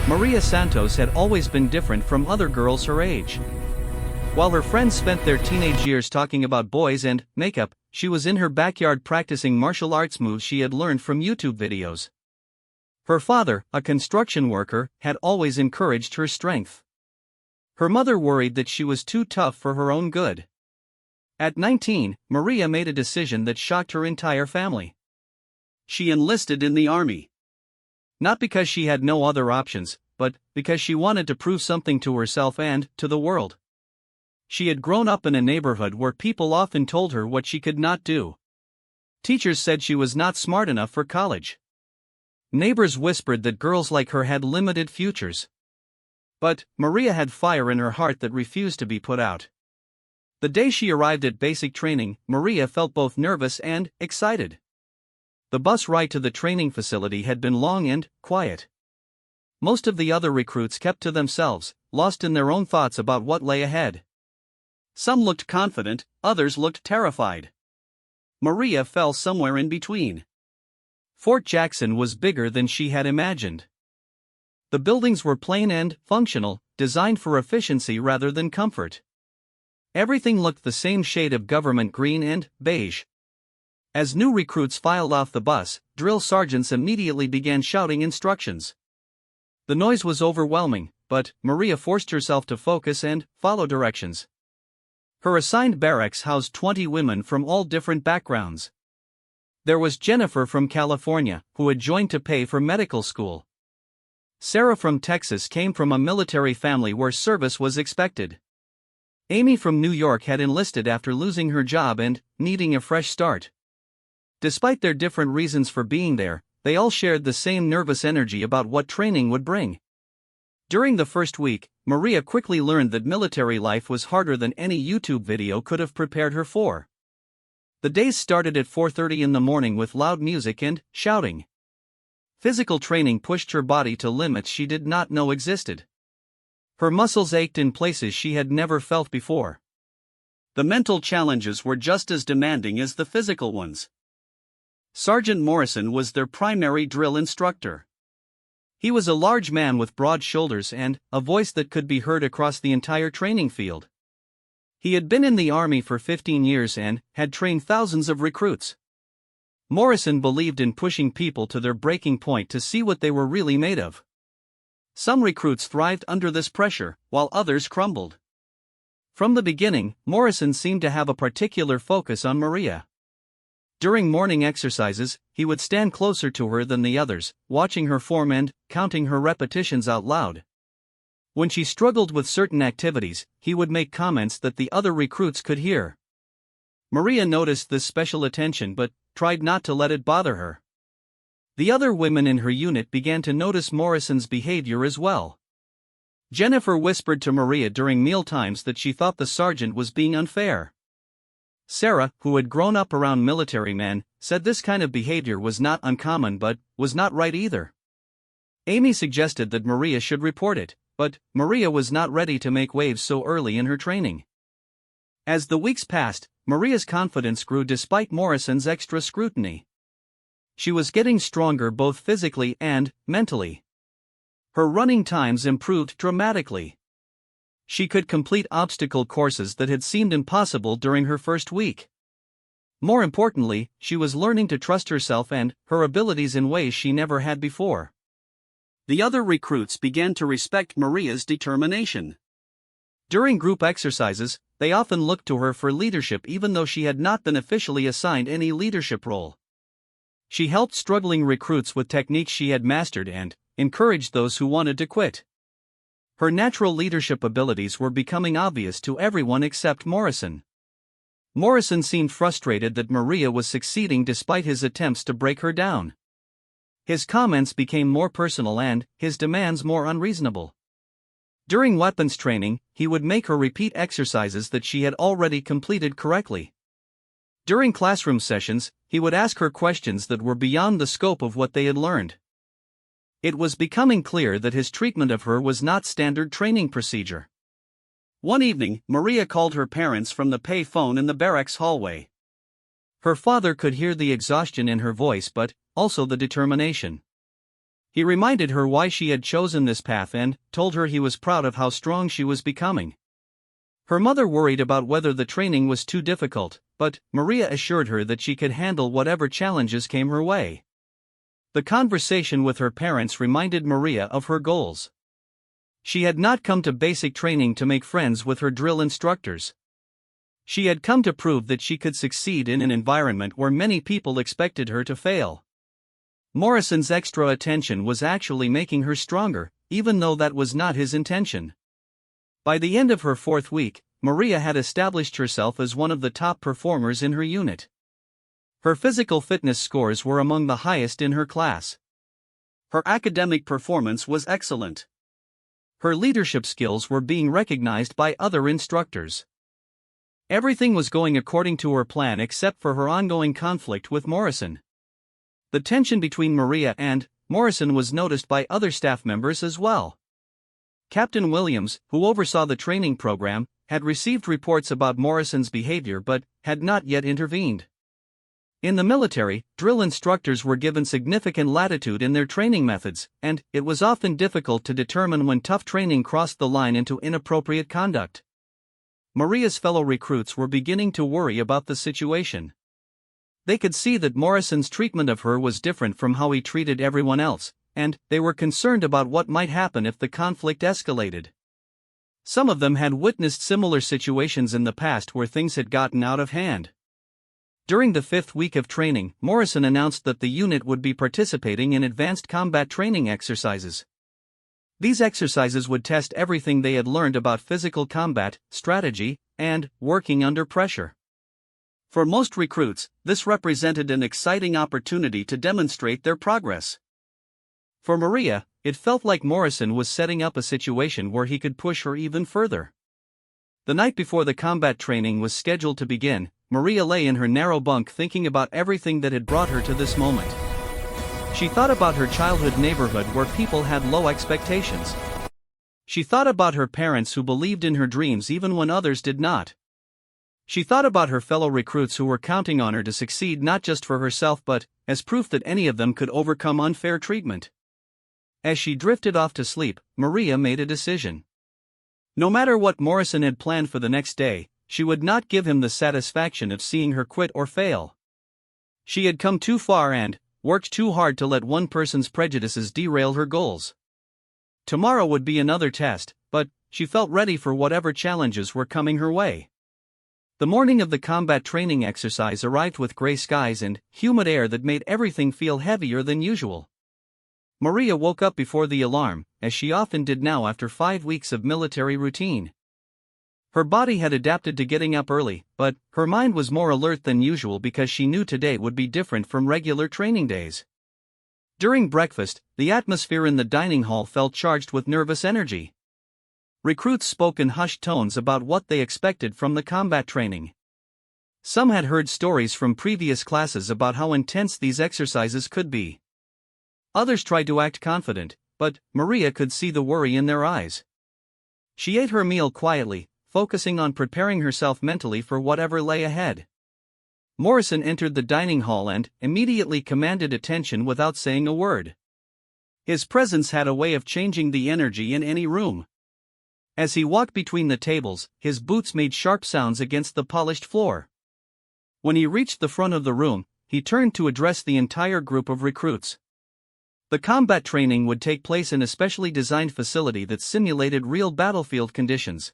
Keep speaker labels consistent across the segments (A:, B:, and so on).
A: Maria Santos had always been different from other girls her age. While her friends spent their teenage years talking about boys and makeup, she was in her backyard practicing martial arts moves she had learned from YouTube videos. Her father, a construction worker, had always encouraged her strength. Her mother worried that she was too tough for her own good. At 19, Maria made a decision that shocked her entire family. She enlisted in the army. Not because she had no other options, but because she wanted to prove something to herself and to the world. She had grown up in a neighborhood where people often told her what she could not do. Teachers said she was not smart enough for college. Neighbors whispered that girls like her had limited futures. But Maria had fire in her heart that refused to be put out. The day she arrived at basic training, Maria felt both nervous and excited. The bus ride to the training facility had been long and quiet. Most of the other recruits kept to themselves, lost in their own thoughts about what lay ahead. Some looked confident, others looked terrified. Maria fell somewhere in between. Fort Jackson was bigger than she had imagined. The buildings were plain and functional, designed for efficiency rather than comfort. Everything looked the same shade of government green and beige. As new recruits filed off the bus, drill sergeants immediately began shouting instructions. The noise was overwhelming, but Maria forced herself to focus and follow directions. Her assigned barracks housed 20 women from all different backgrounds. There was Jennifer from California, who had joined to pay for medical school. Sarah from Texas came from a military family where service was expected. Amy from New York had enlisted after losing her job and needing a fresh start. Despite their different reasons for being there, they all shared the same nervous energy about what training would bring. During the first week, Maria quickly learned that military life was harder than any YouTube video could have prepared her for. The days started at 4:30 in the morning with loud music and shouting. Physical training pushed her body to limits she did not know existed. Her muscles ached in places she had never felt before. The mental challenges were just as demanding as the physical ones. Sergeant Morrison was their primary drill instructor. He was a large man with broad shoulders and a voice that could be heard across the entire training field. He had been in the Army for 15 years and had trained thousands of recruits. Morrison believed in pushing people to their breaking point to see what they were really made of. Some recruits thrived under this pressure, while others crumbled. From the beginning, Morrison seemed to have a particular focus on Maria. During morning exercises, he would stand closer to her than the others, watching her form and counting her repetitions out loud. When she struggled with certain activities, he would make comments that the other recruits could hear. Maria noticed this special attention but tried not to let it bother her. The other women in her unit began to notice Morrison's behavior as well. Jennifer whispered to Maria during mealtimes that she thought the sergeant was being unfair. Sarah, who had grown up around military men, said this kind of behavior was not uncommon but was not right either. Amy suggested that Maria should report it, but Maria was not ready to make waves so early in her training. As the weeks passed, Maria's confidence grew despite Morrison's extra scrutiny. She was getting stronger both physically and mentally. Her running times improved dramatically. She could complete obstacle courses that had seemed impossible during her first week. More importantly, she was learning to trust herself and her abilities in ways she never had before. The other recruits began to respect Maria's determination. During group exercises, they often looked to her for leadership even though she had not been officially assigned any leadership role. She helped struggling recruits with techniques she had mastered and encouraged those who wanted to quit. Her natural leadership abilities were becoming obvious to everyone except Morrison. Morrison seemed frustrated that Maria was succeeding despite his attempts to break her down. His comments became more personal and his demands more unreasonable. During weapons training, he would make her repeat exercises that she had already completed correctly. During classroom sessions, he would ask her questions that were beyond the scope of what they had learned. It was becoming clear that his treatment of her was not standard training procedure. One evening, Maria called her parents from the pay phone in the barracks hallway. Her father could hear the exhaustion in her voice but also the determination. He reminded her why she had chosen this path and told her he was proud of how strong she was becoming. Her mother worried about whether the training was too difficult, but Maria assured her that she could handle whatever challenges came her way. The conversation with her parents reminded Maria of her goals. She had not come to basic training to make friends with her drill instructors. She had come to prove that she could succeed in an environment where many people expected her to fail. Morrison's extra attention was actually making her stronger, even though that was not his intention. By the end of her 4th week, Maria had established herself as one of the top performers in her unit. Her physical fitness scores were among the highest in her class. Her academic performance was excellent. Her leadership skills were being recognized by other instructors. Everything was going according to her plan except for her ongoing conflict with Morrison. The tension between Maria and Morrison was noticed by other staff members as well. Captain Williams, who oversaw the training program, had received reports about Morrison's behavior but had not yet intervened. In the military, drill instructors were given significant latitude in their training methods, and it was often difficult to determine when tough training crossed the line into inappropriate conduct. Maria's fellow recruits were beginning to worry about the situation. They could see that Morrison's treatment of her was different from how he treated everyone else, and they were concerned about what might happen if the conflict escalated. Some of them had witnessed similar situations in the past where things had gotten out of hand. During the 5th week of training, Morrison announced that the unit would be participating in advanced combat training exercises. These exercises would test everything they had learned about physical combat, strategy, and working under pressure. For most recruits, this represented an exciting opportunity to demonstrate their progress. For Maria, it felt like Morrison was setting up a situation where he could push her even further. The night before the combat training was scheduled to begin, Maria lay in her narrow bunk thinking about everything that had brought her to this moment. She thought about her childhood neighborhood where people had low expectations. She thought about her parents who believed in her dreams even when others did not. She thought about her fellow recruits who were counting on her to succeed not just for herself but as proof that any of them could overcome unfair treatment. As she drifted off to sleep, Maria made a decision. No matter what Morrison had planned for the next day, she would not give him the satisfaction of seeing her quit or fail. She had come too far and worked too hard to let one person's prejudices derail her goals. Tomorrow would be another test, but she felt ready for whatever challenges were coming her way. The morning of the combat training exercise arrived with gray skies and humid air that made everything feel heavier than usual. Maria woke up before the alarm, as she often did now after 5 weeks of military routine. Her body had adapted to getting up early, but her mind was more alert than usual because she knew today would be different from regular training days. During breakfast, the atmosphere in the dining hall felt charged with nervous energy. Recruits spoke in hushed tones about what they expected from the combat training. Some had heard stories from previous classes about how intense these exercises could be. Others tried to act confident, but Maria could see the worry in their eyes. She ate her meal quietly, focusing on preparing herself mentally for whatever lay ahead. Morrison entered the dining hall and immediately commanded attention without saying a word. His presence had a way of changing the energy in any room. As he walked between the tables, his boots made sharp sounds against the polished floor. When he reached the front of the room, he turned to address the entire group of recruits. The combat training would take place in a specially designed facility that simulated real battlefield conditions.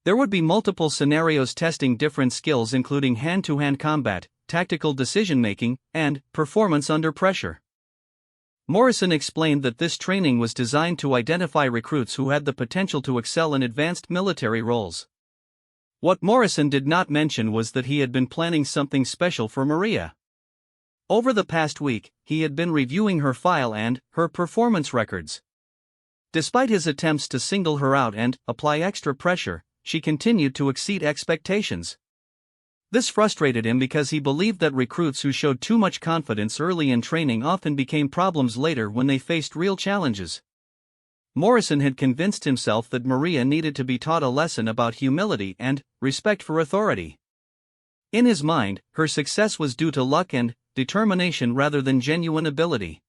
A: There would be multiple scenarios testing different skills including hand-to-hand combat, tactical decision-making, and performance under pressure. Morrison explained that this training was designed to identify recruits who had the potential to excel in advanced military roles. What Morrison did not mention was that he had been planning something special for Maria. Over the past week, he had been reviewing her file and her performance records. Despite his attempts to single her out and apply extra pressure, she continued to exceed expectations. This frustrated him because he believed that recruits who showed too much confidence early in training often became problems later when they faced real challenges. Morrison had convinced himself that Maria needed to be taught a lesson about humility and respect for authority. In his mind, her success was due to luck and determination rather than genuine ability.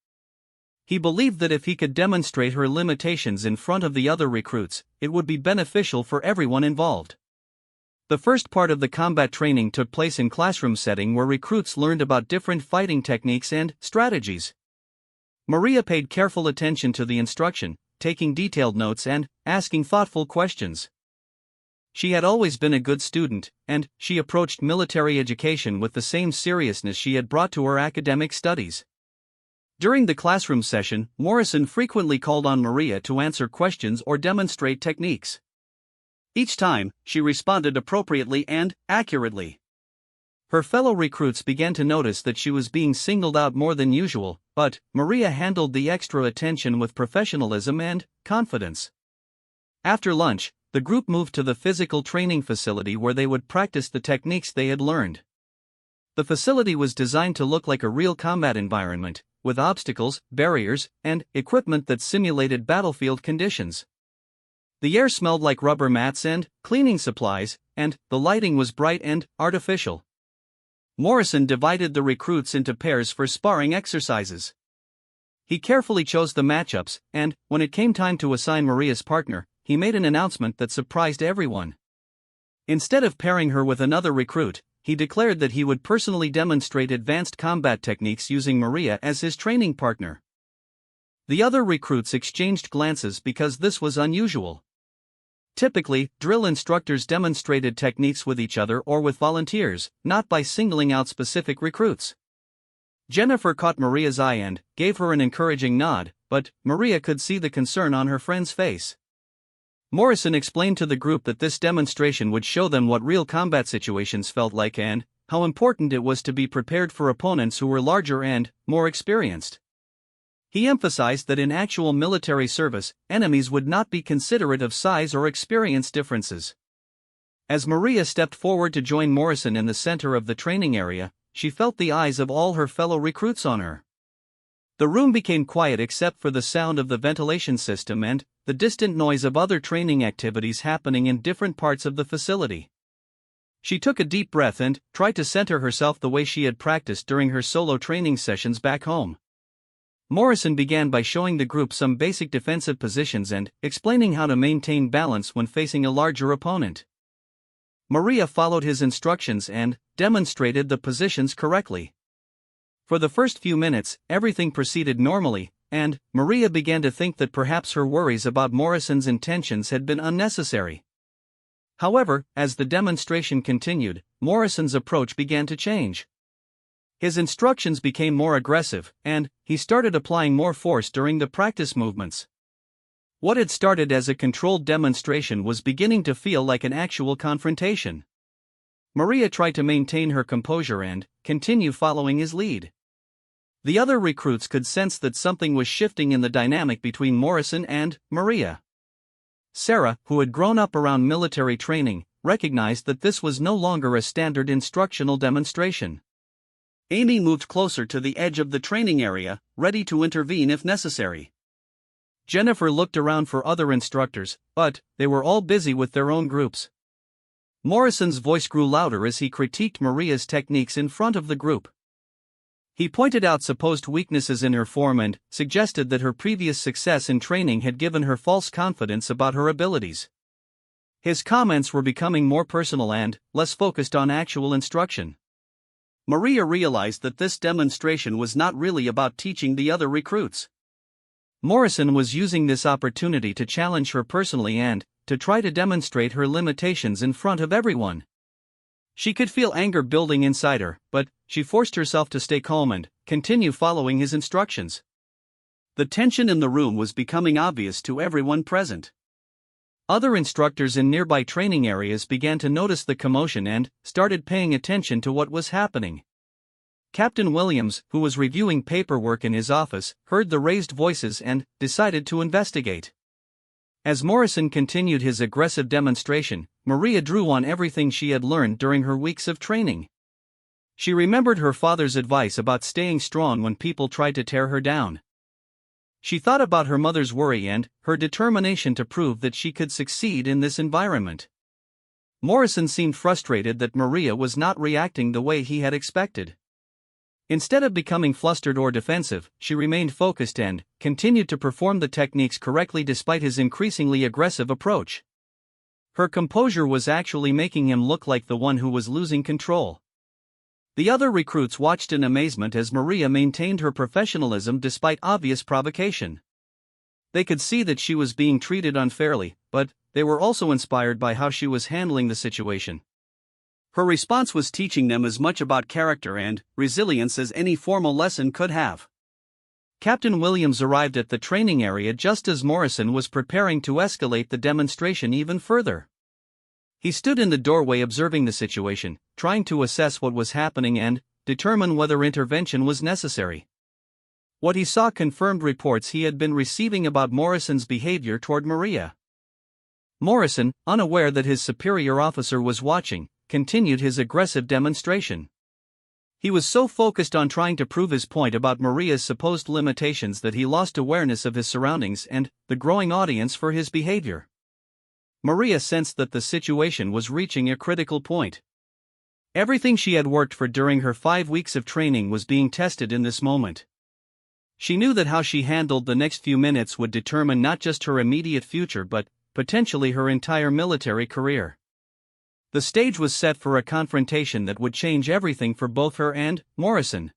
A: He believed that if he could demonstrate her limitations in front of the other recruits, it would be beneficial for everyone involved. The first part of the combat training took place in classroom setting where recruits learned about different fighting techniques and strategies. Maria paid careful attention to the instruction, taking detailed notes and asking thoughtful questions. She had always been a good student, and she approached military education with the same seriousness she had brought to her academic studies. During the classroom session, Morrison frequently called on Maria to answer questions or demonstrate techniques. Each time, she responded appropriately and accurately. Her fellow recruits began to notice that she was being singled out more than usual, but Maria handled the extra attention with professionalism and confidence. After lunch, the group moved to the physical training facility where they would practice the techniques they had learned. The facility was designed to look like a real combat environment, with obstacles, barriers, and equipment that simulated battlefield conditions. The air smelled like rubber mats and cleaning supplies, and the lighting was bright and artificial. Morrison divided the recruits into pairs for sparring exercises. He carefully chose the matchups, and when it came time to assign Maria's partner, he made an announcement that surprised everyone. Instead of pairing her with another recruit, he declared that he would personally demonstrate advanced combat techniques using Maria as his training partner. The other recruits exchanged glances because this was unusual. Typically, drill instructors demonstrated techniques with each other or with volunteers, not by singling out specific recruits. Jennifer caught Maria's eye and gave her an encouraging nod, but Maria could see the concern on her friend's face. Morrison explained to the group that this demonstration would show them what real combat situations felt like and how important it was to be prepared for opponents who were larger and more experienced. He emphasized that in actual military service, enemies would not be considerate of size or experience differences. As Maria stepped forward to join Morrison in the center of the training area, she felt the eyes of all her fellow recruits on her. The room became quiet except for the sound of the ventilation system and the distant noise of other training activities happening in different parts of the facility. She took a deep breath and tried to center herself the way she had practiced during her solo training sessions back home. Morrison began by showing the group some basic defensive positions and explaining how to maintain balance when facing a larger opponent. Maria followed his instructions and demonstrated the positions correctly. For the first few minutes, everything proceeded normally, and Maria began to think that perhaps her worries about Morrison's intentions had been unnecessary. However, as the demonstration continued, Morrison's approach began to change. His instructions became more aggressive, and he started applying more force during the practice movements. What had started as a controlled demonstration was beginning to feel like an actual confrontation. Maria tried to maintain her composure and continue following his lead. The other recruits could sense that something was shifting in the dynamic between Morrison and Maria. Sarah, who had grown up around military training, recognized that this was no longer a standard instructional demonstration. Amy moved closer to the edge of the training area, ready to intervene if necessary. Jennifer looked around for other instructors, but they were all busy with their own groups. Morrison's voice grew louder as he critiqued Maria's techniques in front of the group. He pointed out supposed weaknesses in her form and suggested that her previous success in training had given her false confidence about her abilities. His comments were becoming more personal and less focused on actual instruction. Maria realized that this demonstration was not really about teaching the other recruits. Morrison was using this opportunity to challenge her personally and to try to demonstrate her limitations in front of everyone. She could feel anger building inside her, but she forced herself to stay calm and continue following his instructions. The tension in the room was becoming obvious to everyone present. Other instructors in nearby training areas began to notice the commotion and started paying attention to what was happening. Captain Williams, who was reviewing paperwork in his office, heard the raised voices and decided to investigate. As Morrison continued his aggressive demonstration, Maria drew on everything she had learned during her weeks of training. She remembered her father's advice about staying strong when people tried to tear her down. She thought about her mother's worry and her determination to prove that she could succeed in this environment. Morrison seemed frustrated that Maria was not reacting the way he had expected. Instead of becoming flustered or defensive, she remained focused and continued to perform the techniques correctly despite his increasingly aggressive approach. Her composure was actually making him look like the one who was losing control. The other recruits watched in amazement as Maria maintained her professionalism despite obvious provocation. They could see that she was being treated unfairly, but they were also inspired by how she was handling the situation. Her response was teaching them as much about character and resilience as any formal lesson could have. Captain Williams arrived at the training area just as Morrison was preparing to escalate the demonstration even further. He stood in the doorway observing the situation, trying to assess what was happening and determine whether intervention was necessary. What he saw confirmed reports he had been receiving about Morrison's behavior toward Maria. Morrison, unaware that his superior officer was watching, continued his aggressive demonstration. He was so focused on trying to prove his point about Maria's supposed limitations that he lost awareness of his surroundings and the growing audience for his behavior. Maria sensed that the situation was reaching a critical point. Everything she had worked for during her 5 weeks of training was being tested in this moment. She knew that how she handled the next few minutes would determine not just her immediate future but potentially her entire military career. The stage was set for a confrontation that would change everything for both her and Morrison.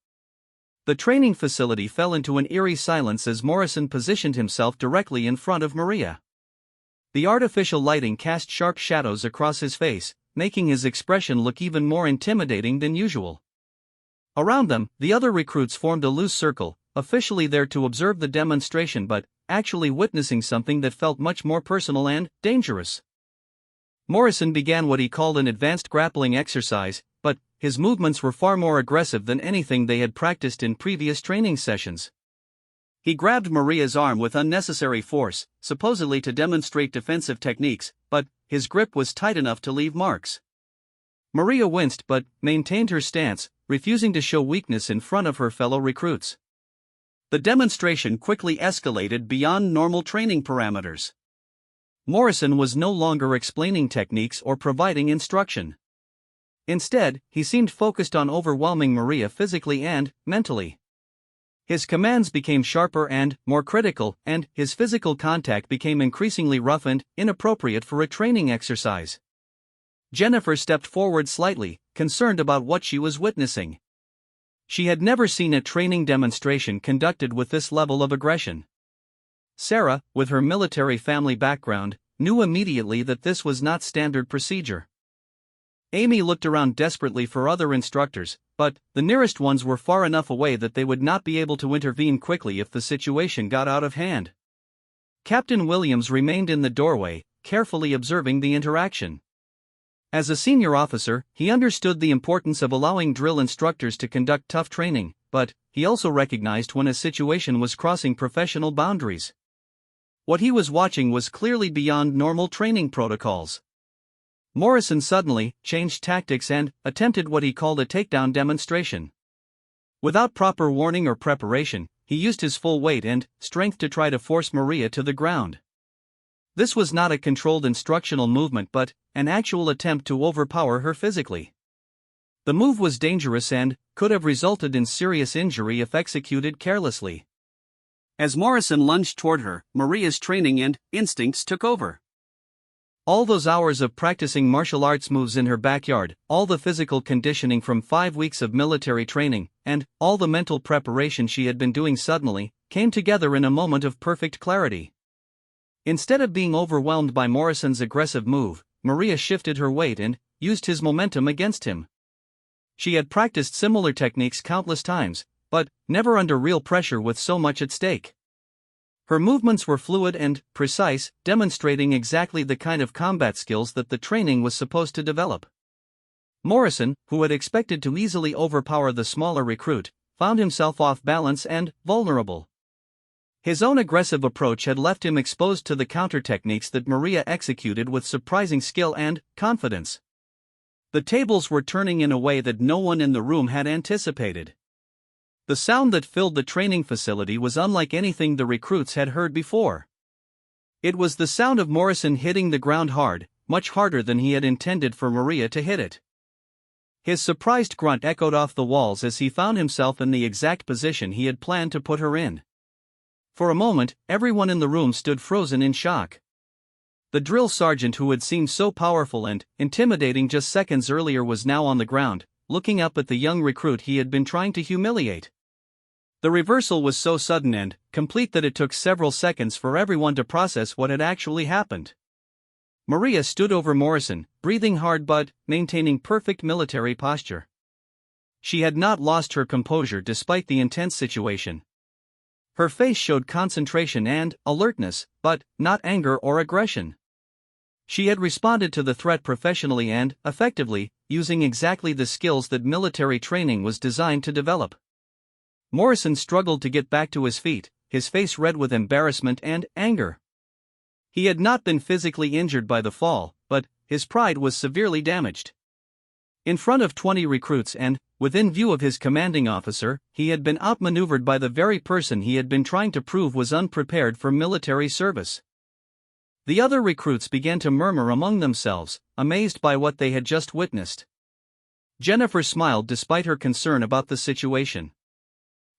A: The training facility fell into an eerie silence as Morrison positioned himself directly in front of Maria. The artificial lighting cast sharp shadows across his face, making his expression look even more intimidating than usual. Around them, the other recruits formed a loose circle, officially there to observe the demonstration but actually witnessing something that felt much more personal and dangerous. Morrison began what he called an advanced grappling exercise, but his movements were far more aggressive than anything they had practiced in previous training sessions. He grabbed Maria's arm with unnecessary force, supposedly to demonstrate defensive techniques, but his grip was tight enough to leave marks. Maria winced but maintained her stance, refusing to show weakness in front of her fellow recruits. The demonstration quickly escalated beyond normal training parameters. Morrison was no longer explaining techniques or providing instruction. Instead, he seemed focused on overwhelming Maria physically and mentally. His commands became sharper and more critical, and his physical contact became increasingly rough and inappropriate for a training exercise. Jennifer stepped forward slightly, concerned about what she was witnessing. She had never seen a training demonstration conducted with this level of aggression. Sarah, with her military family background, knew immediately that this was not standard procedure. Amy looked around desperately for other instructors, but the nearest ones were far enough away that they would not be able to intervene quickly if the situation got out of hand. Captain Williams remained in the doorway, carefully observing the interaction. As a senior officer, he understood the importance of allowing drill instructors to conduct tough training, but he also recognized when a situation was crossing professional boundaries. What he was watching was clearly beyond normal training protocols. Morrison suddenly changed tactics and attempted what he called a takedown demonstration. Without proper warning or preparation, he used his full weight and strength to try to force Maria to the ground. This was not a controlled instructional movement but an actual attempt to overpower her physically. The move was dangerous and could have resulted in serious injury if executed carelessly. As Morrison lunged toward her, Maria's training and instincts took over. All those hours of practicing martial arts moves in her backyard, all the physical conditioning from 5 weeks of military training, and all the mental preparation she had been doing suddenly came together in a moment of perfect clarity. Instead of being overwhelmed by Morrison's aggressive move, Maria shifted her weight and used his momentum against him. She had practiced similar techniques countless times, but never under real pressure with so much at stake. Her movements were fluid and precise, demonstrating exactly the kind of combat skills that the training was supposed to develop. Morrison, who had expected to easily overpower the smaller recruit, found himself off balance and vulnerable. His own aggressive approach had left him exposed to the counter techniques that Maria executed with surprising skill and confidence. The tables were turning in a way that no one in the room had anticipated. The sound that filled the training facility was unlike anything the recruits had heard before. It was the sound of Morrison hitting the ground hard, much harder than he had intended for Maria to hit it. His surprised grunt echoed off the walls as he found himself in the exact position he had planned to put her in. For a moment, everyone in the room stood frozen in shock. The drill sergeant who had seemed so powerful and intimidating just seconds earlier was now on the ground, looking up at the young recruit he had been trying to humiliate. The reversal was so sudden and complete that it took several seconds for everyone to process what had actually happened. Maria stood over Morrison, breathing hard but maintaining perfect military posture. She had not lost her composure despite the intense situation. Her face showed concentration and alertness, but not anger or aggression. She had responded to the threat professionally and effectively, using exactly the skills that military training was designed to develop. Morrison struggled to get back to his feet, his face red with embarrassment and anger. He had not been physically injured by the fall, but his pride was severely damaged. In front of 20 recruits and within view of his commanding officer, he had been outmaneuvered by the very person he had been trying to prove was unprepared for military service. The other recruits began to murmur among themselves, amazed by what they had just witnessed. Jennifer smiled despite her concern about the situation.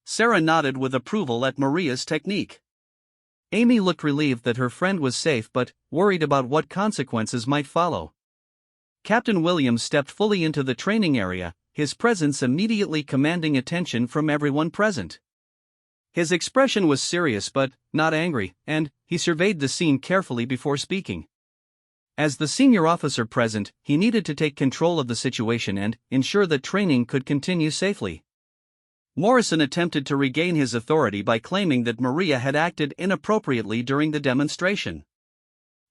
A: Sarah nodded with approval at Maria's technique. Amy looked relieved that her friend was safe but worried about what consequences might follow. Captain Williams stepped fully into the training area, his presence immediately commanding attention from everyone present. His expression was serious but not angry, and he surveyed the scene carefully before speaking. As the senior officer present, he needed to take control of the situation and ensure that training could continue safely. Morrison attempted to regain his authority by claiming that Maria had acted inappropriately during the demonstration.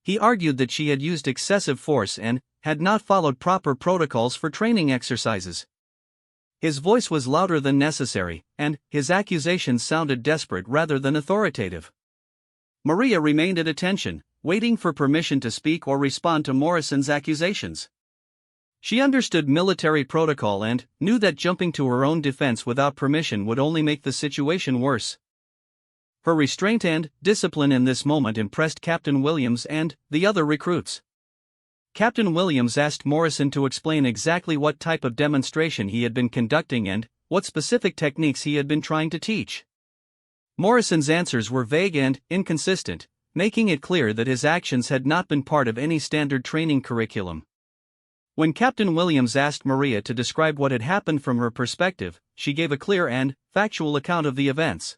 A: He argued that she had used excessive force and had not followed proper protocols for training exercises. His voice was louder than necessary, and his accusations sounded desperate rather than authoritative. Maria remained at attention, waiting for permission to speak or respond to Morrison's accusations. She understood military protocol and knew that jumping to her own defense without permission would only make the situation worse. Her restraint and discipline in this moment impressed Captain Williams and the other recruits. Captain Williams asked Morrison to explain exactly what type of demonstration he had been conducting and what specific techniques he had been trying to teach. Morrison's answers were vague and inconsistent, making it clear that his actions had not been part of any standard training curriculum. When Captain Williams asked Maria to describe what had happened from her perspective, she gave a clear and factual account of the events.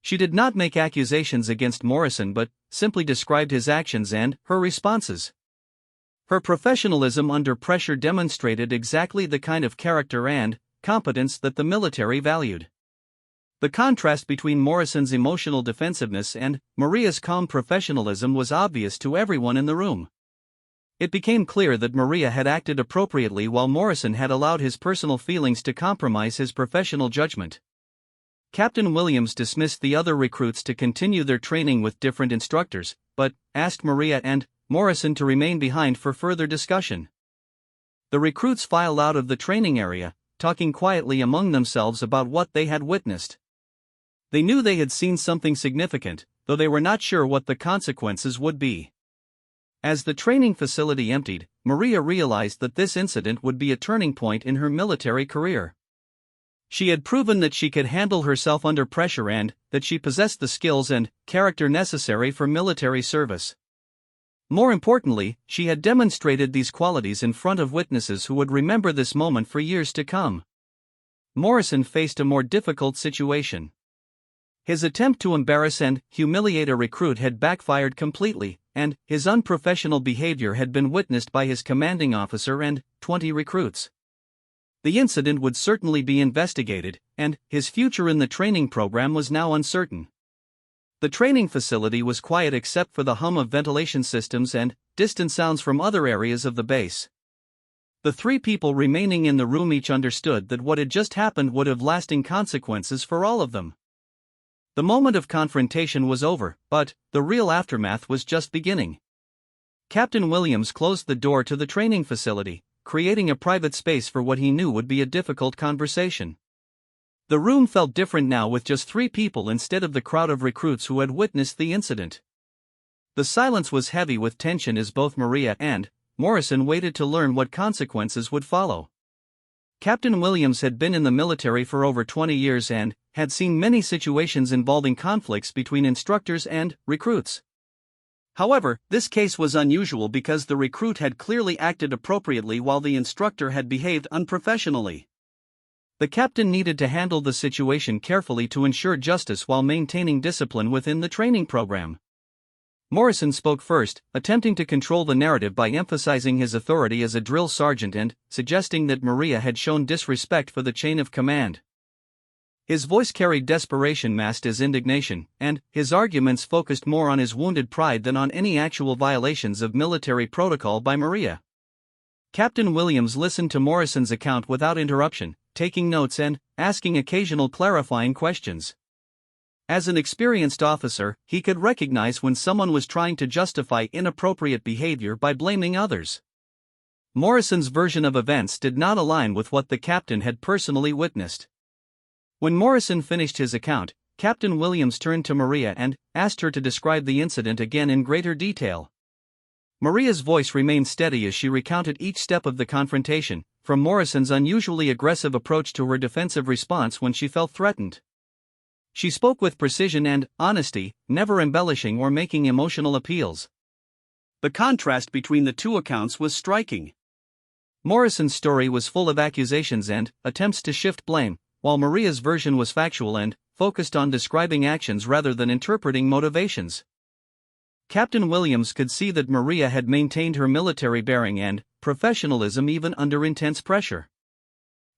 A: She did not make accusations against Morrison but simply described his actions and her responses. Her professionalism under pressure demonstrated exactly the kind of character and competence that the military valued. The contrast between Morrison's emotional defensiveness and Maria's calm professionalism was obvious to everyone in the room. It became clear that Maria had acted appropriately while Morrison had allowed his personal feelings to compromise his professional judgment. Captain Williams dismissed the other recruits to continue their training with different instructors, but asked Maria and Morrison to remain behind for further discussion. The recruits filed out of the training area, talking quietly among themselves about what they had witnessed. They knew they had seen something significant, though they were not sure what the consequences would be. As the training facility emptied, Maria realized that this incident would be a turning point in her military career. She had proven that she could handle herself under pressure and that she possessed the skills and character necessary for military service. More importantly, she had demonstrated these qualities in front of witnesses who would remember this moment for years to come. Morrison faced a more difficult situation. His attempt to embarrass and humiliate a recruit had backfired completely, and his unprofessional behavior had been witnessed by his commanding officer and 20 recruits. The incident would certainly be investigated, and his future in the training program was now uncertain. The training facility was quiet except for the hum of ventilation systems and distant sounds from other areas of the base. The three people remaining in the room each understood that what had just happened would have lasting consequences for all of them. The moment of confrontation was over, but the real aftermath was just beginning. Captain Williams closed the door to the training facility, creating a private space for what he knew would be a difficult conversation. The room felt different now with just 3 people instead of the crowd of recruits who had witnessed the incident. The silence was heavy with tension as both Maria and Morrison waited to learn what consequences would follow. Captain Williams had been in the military for over 20 years and had seen many situations involving conflicts between instructors and recruits. However, this case was unusual because the recruit had clearly acted appropriately while the instructor had behaved unprofessionally. The captain needed to handle the situation carefully to ensure justice while maintaining discipline within the training program. Morrison spoke first, attempting to control the narrative by emphasizing his authority as a drill sergeant and suggesting that Maria had shown disrespect for the chain of command. His voice carried desperation masked as indignation, and his arguments focused more on his wounded pride than on any actual violations of military protocol by Maria. Captain Williams listened to Morrison's account without interruption, taking notes and asking occasional clarifying questions. As an experienced officer, he could recognize when someone was trying to justify inappropriate behavior by blaming others. Morrison's version of events did not align with what the captain had personally witnessed. When Morrison finished his account, Captain Williams turned to Maria and asked her to describe the incident again in greater detail. Maria's voice remained steady as she recounted each step of the confrontation, from Morrison's unusually aggressive approach to her defensive response when she felt threatened. She spoke with precision and honesty, never embellishing or making emotional appeals. The contrast between the two accounts was striking. Morrison's story was full of accusations and attempts to shift blame, while Maria's version was factual and focused on describing actions rather than interpreting motivations. Captain Williams could see that Maria had maintained her military bearing and professionalism even under intense pressure.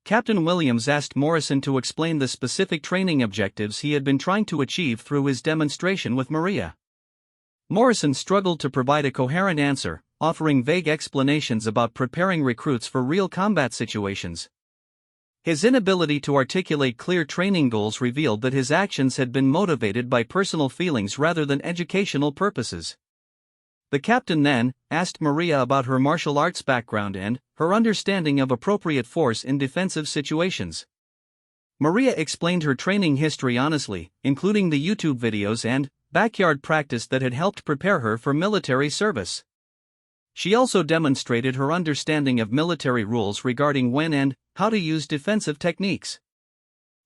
A: Captain Williams asked Morrison to explain the specific training objectives he had been trying to achieve through his demonstration with Maria. Morrison struggled to provide a coherent answer, offering vague explanations about preparing recruits for real combat situations. His inability to articulate clear training goals revealed that his actions had been motivated by personal feelings rather than educational purposes. The captain then asked Maria about her martial arts background and her understanding of appropriate force in defensive situations. Maria explained her training history honestly, including the YouTube videos and backyard practice that had helped prepare her for military service. She also demonstrated her understanding of military rules regarding when and how to use defensive techniques.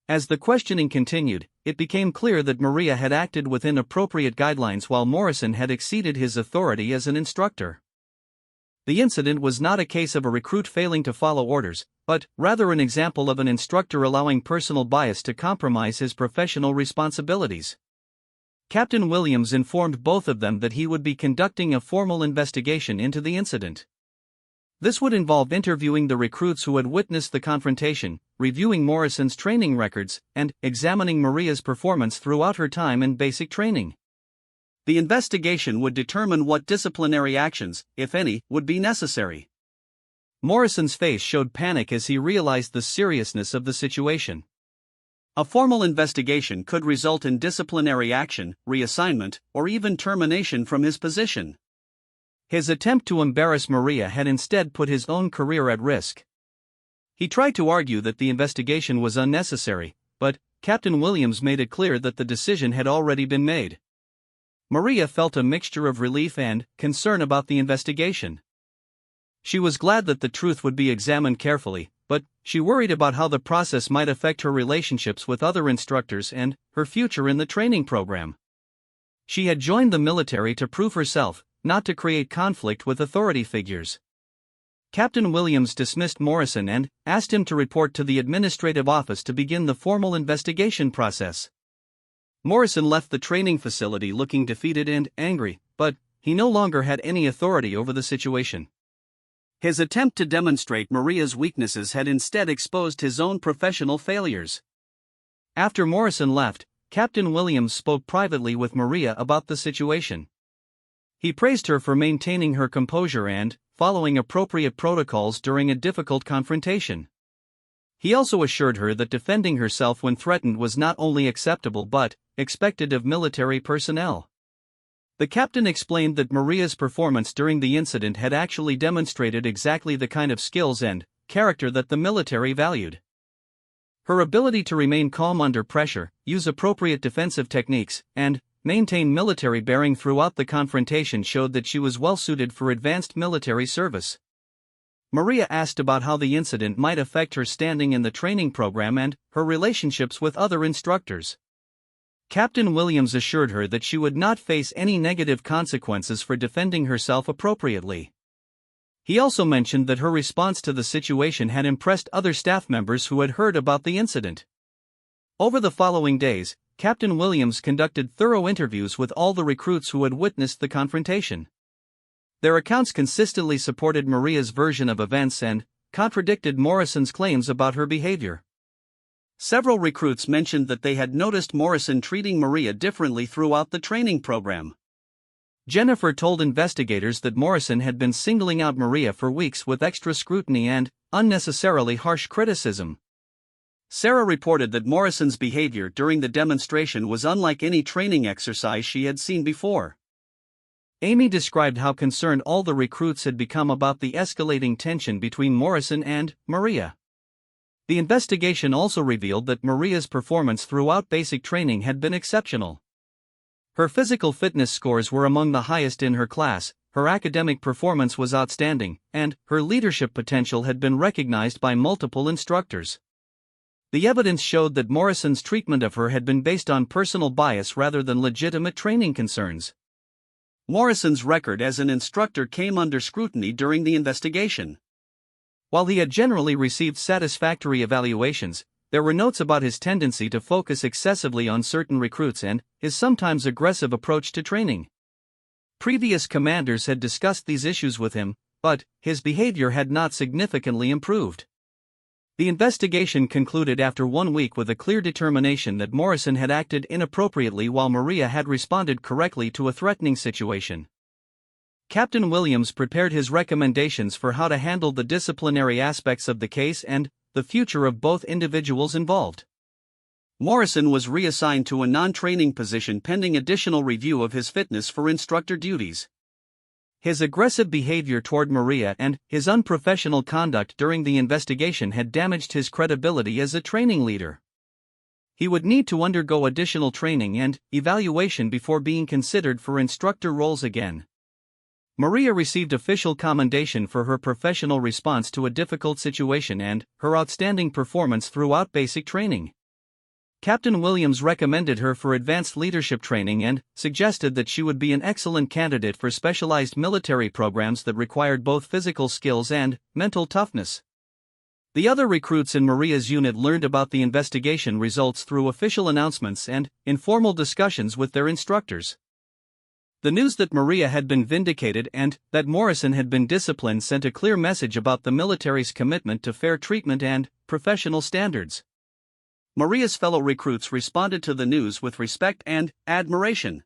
A: As the questioning continued, it became clear that Maria had acted within appropriate guidelines while Morrison had exceeded his authority as an instructor. The incident was not a case of a recruit failing to follow orders, but rather an example of an instructor allowing personal bias to compromise his professional responsibilities. Captain Williams informed both of them that he would be conducting a formal investigation into the incident. This would involve interviewing the recruits who had witnessed the confrontation, reviewing Morrison's training records, and examining Maria's performance throughout her time in basic training. The investigation would determine what disciplinary actions, if any, would be necessary. Morrison's face showed panic as he realized the seriousness of the situation. A formal investigation could result in disciplinary action, reassignment, or even termination from his position. His attempt to embarrass Maria had instead put his own career at risk. He tried to argue that the investigation was unnecessary, but Captain Williams made it clear that the decision had already been made. Maria felt a mixture of relief and concern about the investigation. She was glad that the truth would be examined carefully, but she worried about how the process might affect her relationships with other instructors and her future in the training program. She had joined the military to prove herself, not to create conflict with authority figures. Captain Williams dismissed Morrison and asked him to report to the administrative office to begin the formal investigation process. Morrison left the training facility looking defeated and angry, but he no longer had any authority over the situation. His attempt to demonstrate Maria's weaknesses had instead exposed his own professional failures. After Morrison left, Captain Williams spoke privately with Maria about the situation. He praised her for maintaining her composure and following appropriate protocols during a difficult confrontation. He also assured her that defending herself when threatened was not only acceptable but expected of military personnel. The captain explained that Maria's performance during the incident had actually demonstrated exactly the kind of skills and character that the military valued. Her ability to remain calm under pressure, use appropriate defensive techniques, and maintain military bearing throughout the confrontation showed that she was well suited for advanced military service. Maria asked about how the incident might affect her standing in the training program and her relationships with other instructors. Captain Williams assured her that she would not face any negative consequences for defending herself appropriately. He also mentioned that her response to the situation had impressed other staff members who had heard about the incident. Over the following days, Captain Williams conducted thorough interviews with all the recruits who had witnessed the confrontation. Their accounts consistently supported Maria's version of events and contradicted Morrison's claims about her behavior. Several recruits mentioned that they had noticed Morrison treating Maria differently throughout the training program. Jennifer told investigators that Morrison had been singling out Maria for weeks with extra scrutiny and unnecessarily harsh criticism. Sarah reported that Morrison's behavior during the demonstration was unlike any training exercise she had seen before. Amy described how concerned all the recruits had become about the escalating tension between Morrison and Maria. The investigation also revealed that Maria's performance throughout basic training had been exceptional. Her physical fitness scores were among the highest in her class, her academic performance was outstanding, and her leadership potential had been recognized by multiple instructors. The evidence showed that Morrison's treatment of her had been based on personal bias rather than legitimate training concerns. Morrison's record as an instructor came under scrutiny during the investigation. While he had generally received satisfactory evaluations, there were notes about his tendency to focus excessively on certain recruits and his sometimes aggressive approach to training. Previous commanders had discussed these issues with him, but his behavior had not significantly improved. The investigation concluded after 1 week with a clear determination that Morrison had acted inappropriately while Maria had responded correctly to a threatening situation. Captain Williams prepared his recommendations for how to handle the disciplinary aspects of the case and the future of both individuals involved. Morrison was reassigned to a non-training position pending additional review of his fitness for instructor duties. His aggressive behavior toward Maria and his unprofessional conduct during the investigation had damaged his credibility as a training leader. He would need to undergo additional training and evaluation before being considered for instructor roles again. Maria received official commendation for her professional response to a difficult situation and her outstanding performance throughout basic training. Captain Williams recommended her for advanced leadership training and suggested that she would be an excellent candidate for specialized military programs that required both physical skills and mental toughness. The other recruits in Maria's unit learned about the investigation results through official announcements and informal discussions with their instructors. The news that Maria had been vindicated and that Morrison had been disciplined sent a clear message about the military's commitment to fair treatment and professional standards. Maria's fellow recruits responded to the news with respect and admiration.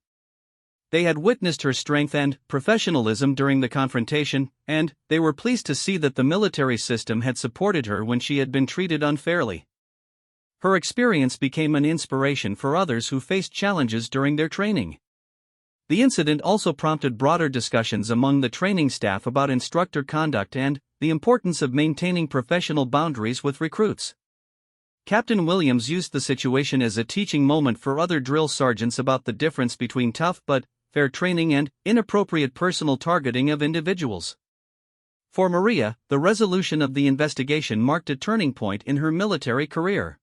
A: They had witnessed her strength and professionalism during the confrontation, and they were pleased to see that the military system had supported her when she had been treated unfairly. Her experience became an inspiration for others who faced challenges during their training. The incident also prompted broader discussions among the training staff about instructor conduct and the importance of maintaining professional boundaries with recruits. Captain Williams used the situation as a teaching moment for other drill sergeants about the difference between tough but fair training and inappropriate personal targeting of individuals. For Maria, the resolution of the investigation marked a turning point in her military career.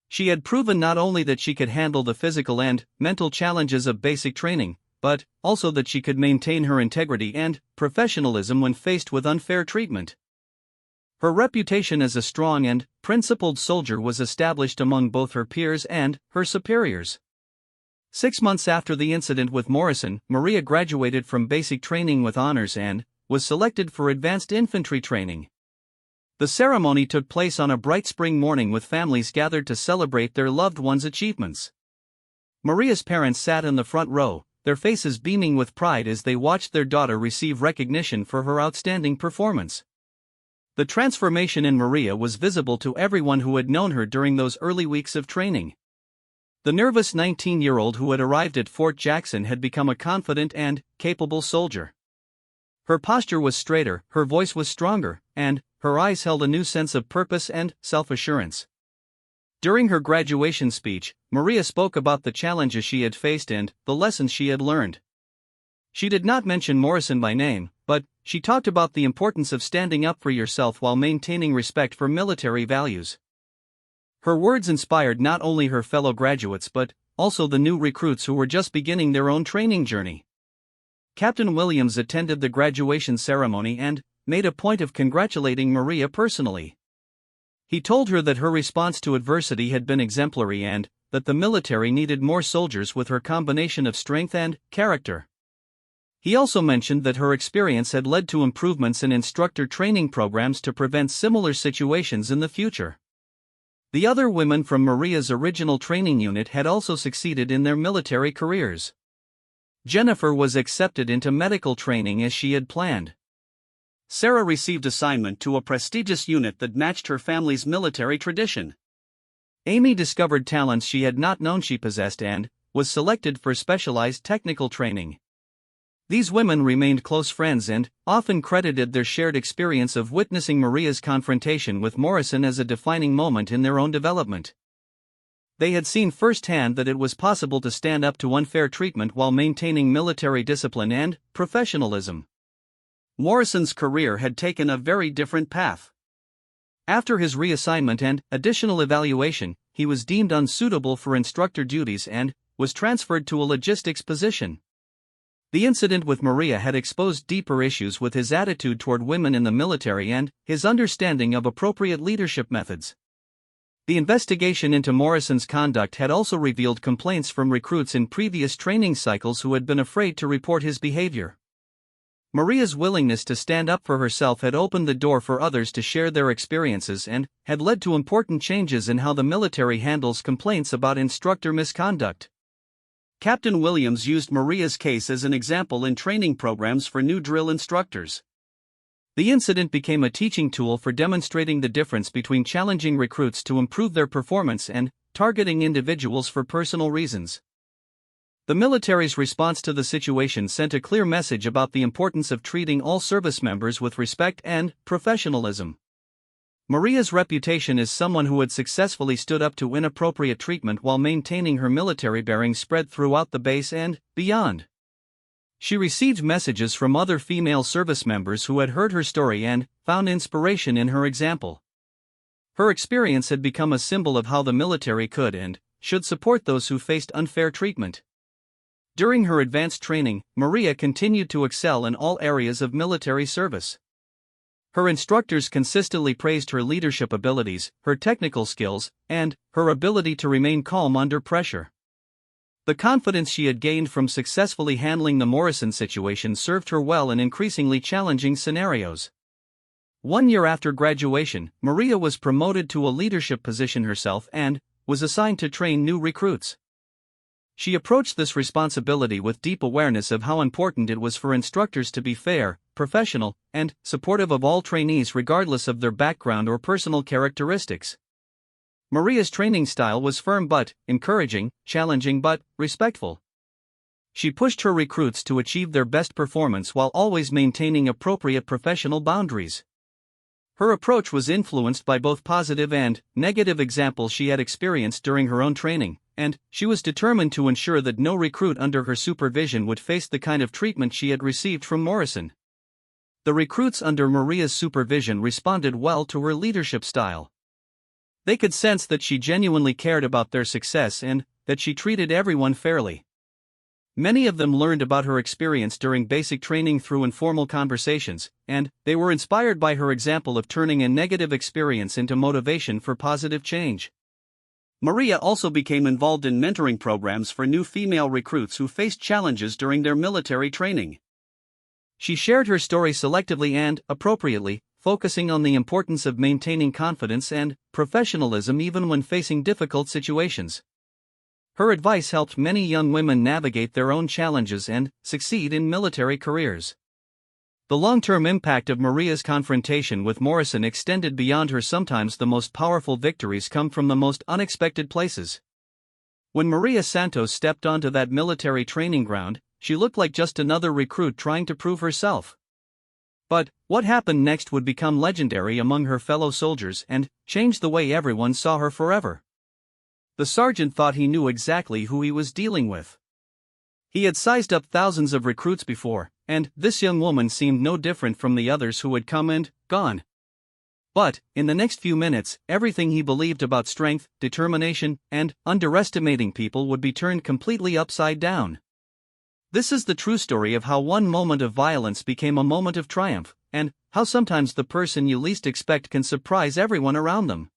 A: She had proven not only that she could handle the physical and mental challenges of basic training, but also that she could maintain her integrity and professionalism when faced with unfair treatment. Her reputation as a strong and principled soldier was established among both her peers and her superiors. 6 months after the incident with Morrison, Maria graduated from basic training with honors and was selected for advanced infantry training. The ceremony took place on a bright spring morning with families gathered to celebrate their loved one's achievements. Maria's parents sat in the front row, their faces beaming with pride as they watched their daughter receive recognition for her outstanding performance. The transformation in Maria was visible to everyone who had known her during those early weeks of training. The nervous 19-year-old who had arrived at Fort Jackson had become a confident and capable soldier. Her posture was straighter, her voice was stronger, and her eyes held a new sense of purpose and self-assurance. During her graduation speech, Maria spoke about the challenges she had faced and the lessons she had learned. She did not mention Morrison by name, but she talked about the importance of standing up for yourself while maintaining respect for military values. Her words inspired not only her fellow graduates but also the new recruits who were just beginning their own training journey. Captain Williams attended the graduation ceremony and made a point of congratulating Maria personally. He told her that her response to adversity had been exemplary and that the military needed more soldiers with her combination of strength and character. He also mentioned that her experience had led to improvements in instructor training programs to prevent similar situations in the future. The other women from Maria's original training unit had also succeeded in their military careers. Jennifer was accepted into medical training as she had planned. Sarah received assignment to a prestigious unit that matched her family's military tradition. Amy discovered talents she had not known she possessed and was selected for specialized technical training. These women remained close friends and often credited their shared experience of witnessing Maria's confrontation with Morrison as a defining moment in their own development. They had seen firsthand that it was possible to stand up to unfair treatment while maintaining military discipline and professionalism. Morrison's career had taken a very different path. After his reassignment and additional evaluation, he was deemed unsuitable for instructor duties and was transferred to a logistics position. The incident with Maria had exposed deeper issues with his attitude toward women in the military and his understanding of appropriate leadership methods. The investigation into Morrison's conduct had also revealed complaints from recruits in previous training cycles who had been afraid to report his behavior. Maria's willingness to stand up for herself had opened the door for others to share their experiences and had led to important changes in how the military handles complaints about instructor misconduct. Captain Williams used Maria's case as an example in training programs for new drill instructors. The incident became a teaching tool for demonstrating the difference between challenging recruits to improve their performance and targeting individuals for personal reasons. The military's response to the situation sent a clear message about the importance of treating all service members with respect and professionalism. Maria's reputation as someone who had successfully stood up to inappropriate treatment while maintaining her military bearing spread throughout the base and beyond. She received messages from other female service members who had heard her story and found inspiration in her example. Her experience had become a symbol of how the military could and should support those who faced unfair treatment. During her advanced training, Maria continued to excel in all areas of military service. Her instructors consistently praised her leadership abilities, her technical skills, and her ability to remain calm under pressure. The confidence she had gained from successfully handling the Morrison situation served her well in increasingly challenging scenarios. 1 year after graduation, Maria was promoted to a leadership position herself and was assigned to train new recruits. She approached this responsibility with deep awareness of how important it was for instructors to be fair, professional, and supportive of all trainees regardless of their background or personal characteristics. Maria's training style was firm but encouraging, challenging but respectful. She pushed her recruits to achieve their best performance while always maintaining appropriate professional boundaries. Her approach was influenced by both positive and negative examples she had experienced during her own training, and she was determined to ensure that no recruit under her supervision would face the kind of treatment she had received from Morrison. The recruits under Maria's supervision responded well to her leadership style. They could sense that she genuinely cared about their success and that she treated everyone fairly. Many of them learned about her experience during basic training through informal conversations, and they were inspired by her example of turning a negative experience into motivation for positive change. Maria also became involved in mentoring programs for new female recruits who faced challenges during their military training. She shared her story selectively and appropriately, focusing on the importance of maintaining confidence and professionalism even when facing difficult situations. Her advice helped many young women navigate their own challenges and succeed in military careers. The long-term impact of Maria's confrontation with Morrison extended beyond her. Sometimes the most powerful victories come from the most unexpected places. When Maria Santos stepped onto that military training ground, she looked like just another recruit trying to prove herself. But what happened next would become legendary among her fellow soldiers and change the way everyone saw her forever. The sergeant thought he knew exactly who he was dealing with. He had sized up thousands of recruits before, and this young woman seemed no different from the others who had come and gone. But, in the next few minutes, everything he believed about strength, determination, and underestimating people would be turned completely upside down. This is the true story of how one moment of violence became a moment of triumph, and how sometimes the person you least expect can surprise everyone around them.